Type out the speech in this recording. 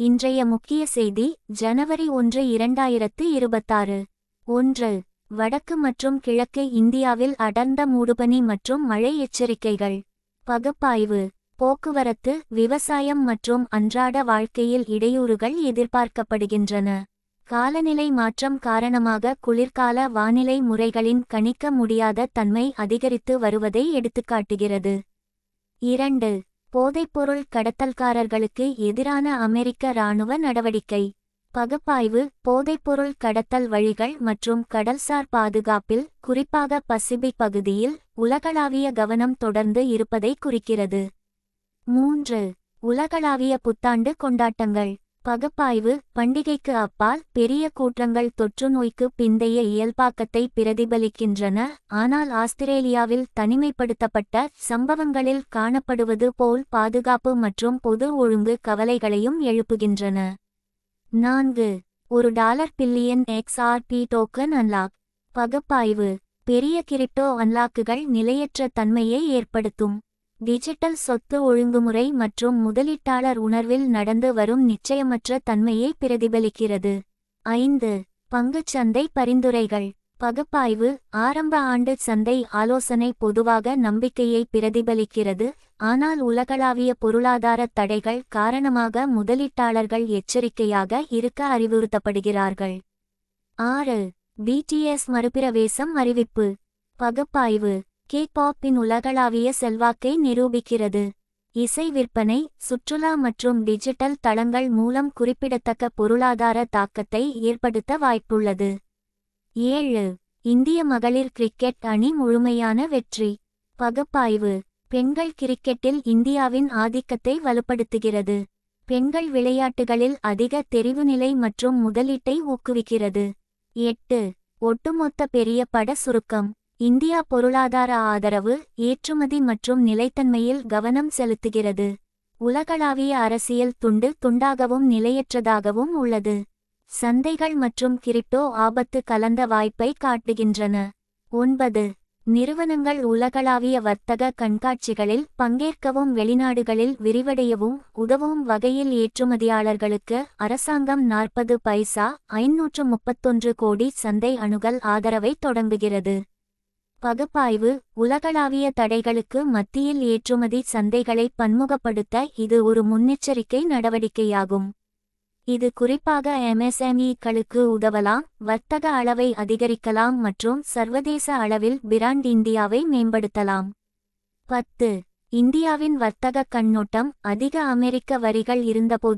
இன்றைய முக்கிய செய்தி ஜனவரி 1, 2026. 1. வடக்கு மற்றும் கிழக்கு இந்தியாவில் அடர்ந்த மூடுபனி மற்றும் மழை எச்சரிக்கைகள். பகுப்பாய்வு. போக்குவரத்து, விவசாயம் மற்றும் அன்றாட வாழ்க்கையில் இடையூறுகள் எதிர்பார்க்கப்படுகின்றன. காலநிலை மாற்றம் காரணமாக குளிர்கால வானிலை முறைகளின் கணிக்க முடியாத தன்மை அதிகரித்து வருவதை எடுத்துக்காட்டுகிறது. 2. போதைப்பொருள் கடத்தல்காரர்களுக்கு எதிரான அமெரிக்க இராணுவ நடவடிக்கை. பகுப்பாய்வு. போதைப்பொருள் கடத்தல் வழிகள் மற்றும் கடல்சார் பாதுகாப்பில், குறிப்பாக பசிபிக் பகுதியில், உலகளாவிய கவனம் தொடர்ந்து இருப்பதை குறிக்கிறது. 3. உலகளாவிய புத்தாண்டு கொண்டாட்டங்கள். பகுப்பாய்வு. பண்டிகைக்கு அப்பால், பெரிய கூட்டங்கள் தொற்றுநோய்க்கு பிந்தைய இயல்பாக்கத்தை பிரதிபலிக்கின்றன, ஆனால் ஆஸ்திரேலியாவில் தனிமைப்படுத்தப்பட்ட சம்பவங்களில் காணப்படுவது போல் பாதுகாப்பு மற்றும் பொது ஒழுங்கு கவலைகளையும் எழுப்புகின்றன. 4. $1 பில்லியன் XRP டோக்கன் அன்லாக். பகுப்பாய்வு. பெரிய கிரிப்டோ அன்லாக்குகள் நிலையற்ற தன்மையை ஏற்படுத்தும். டிஜிட்டல் சொத்து ஒழுங்குமுறை மற்றும் முதலீட்டாளர் உணர்வில் நடந்து வரும் நிச்சயமற்ற தன்மையை பிரதிபலிக்கிறது. 5. பங்குச்சந்தை பரிந்துரைகள். பகுப்பாய்வு. ஆரம்ப ஆண்டு சந்தை ஆலோசனை பொதுவாக நம்பிக்கையை பிரதிபலிக்கிறது, ஆனால் உலகளாவிய பொருளாதார தடைகள் காரணமாக முதலீட்டாளர்கள் எச்சரிக்கையாக இருக்க அறிவுறுத்தப்படுகிறார்கள். 6. BTS மறுபிரவேசம் அறிவிப்பு. பகுப்பாய்வு. K-பாப்பின் உலகளாவிய செல்வாக்கை நிரூபிக்கிறது. இசை விற்பனை, சுற்றுலா மற்றும் டிஜிட்டல் தளங்கள் மூலம் குறிப்பிடத்தக்க பொருளாதார தாக்கத்தை ஏற்படுத்த வாய்ப்புள்ளது. 7. இந்திய மகளிர் கிரிக்கெட் அணி முழுமையான வெற்றி. பகுப்பாய்வு. பெண்கள் கிரிக்கெட்டில் இந்தியாவின் ஆதிக்கத்தை வலுப்படுத்துகிறது. பெண்கள் விளையாட்டுகளில் அதிக தெரிவுநிலை மற்றும் முதலீட்டை ஊக்குவிக்கிறது. 8. ஒட்டுமொத்த பெரிய பட சுருக்கம். இந்தியா பொருளாதார ஆதரவு, ஏற்றுமதி மற்றும் நிலைத்தன்மையில் கவனம் செலுத்துகிறது. உலகளாவிய அரசியல் துண்டு துண்டாகவும் நிலையற்றதாகவும் உள்ளது. சந்தைகள் மற்றும் கிரிப்டோ ஆபத்து கலந்த வாய்ப்பை காட்டுகின்றன. 9. நிறுவனங்கள் உலகளாவிய வர்த்தக கண்காட்சிகளில் பங்கேற்கவும் வெளிநாடுகளில் விரிவடையவும் உதவும் வகையில் ஏற்றுமதியாளர்களுக்கு அரசாங்கம் 40 பைசா $531 கோடி சந்தை அணுகல் ஆதரவை தொடங்குகிறது. பகுப்பாய்வு. உலகளாவிய தடைகளுக்கு மத்தியில் ஏற்றுமதி சந்தைகளை பன்முகப்படுத்த இது ஒரு முன்னெச்சரிக்கை நடவடிக்கையாகும். இது குறிப்பாக MSME-க்களுக்கு உதவலாம், வர்த்தக அளவை அதிகரிக்கலாம் மற்றும் சர்வதேச அளவில் பிராண்ட் இந்தியாவை மேம்படுத்தலாம். 10. இந்தியாவின் வர்த்தக கண்ணோட்டம். அதிக அமெரிக்க வரிகள் இருந்தபோது